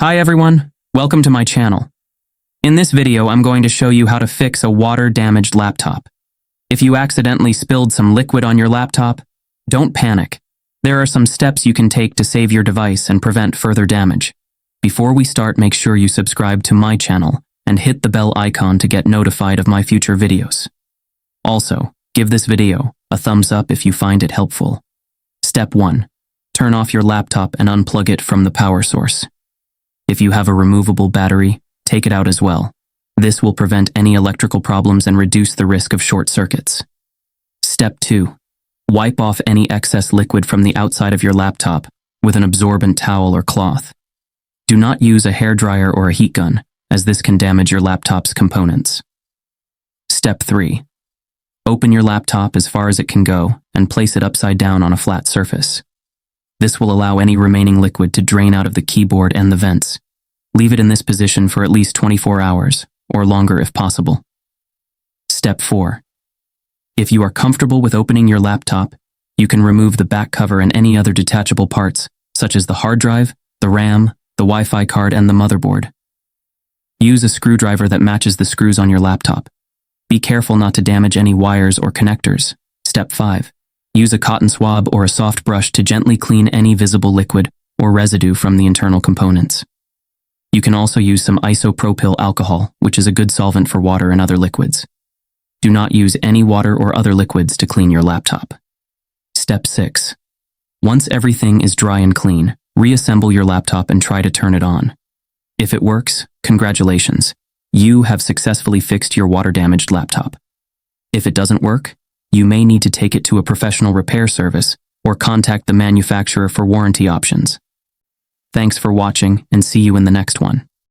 Hi everyone, welcome to my channel. In this video, I'm going to show you how to fix a water-damaged laptop. If you accidentally spilled some liquid on your laptop, don't panic. There are some steps you can take to save your device and prevent further damage. Before we start, make sure you subscribe to my channel and hit the bell icon to get notified of my future videos. Also, give this video a thumbs up if you find it helpful. Step 1. Turn off your laptop and unplug it from the power source. If you have a removable battery, take it out as well. This will prevent any electrical problems and reduce the risk of short circuits. Step 2. Wipe off any excess liquid from the outside of your laptop with an absorbent towel or cloth. Do not use a hairdryer or a heat gun, as this can damage your laptop's components. Step 3. Open your laptop as far as it can go and place it upside down on a flat surface. This will allow any remaining liquid to drain out of the keyboard and the vents. Leave it in this position for at least 24 hours, or longer if possible. Step 4. If you are comfortable with opening your laptop, you can remove the back cover and any other detachable parts, such as the hard drive, the RAM, the Wi-Fi card, and the motherboard. Use a screwdriver that matches the screws on your laptop. Be careful not to damage any wires or connectors. Step 5. Use a cotton swab or a soft brush to gently clean any visible liquid or residue from the internal components. You can also use some isopropyl alcohol, which is a good solvent for water and other liquids. Do not use any water or other liquids to clean your laptop. Step 6. Once everything is dry and clean, reassemble your laptop and try to turn it on. If it works, congratulations. You have successfully fixed your water-damaged laptop. If it doesn't work, you may need to take it to a professional repair service or contact the manufacturer for warranty options. Thanks for watching and see you in the next one.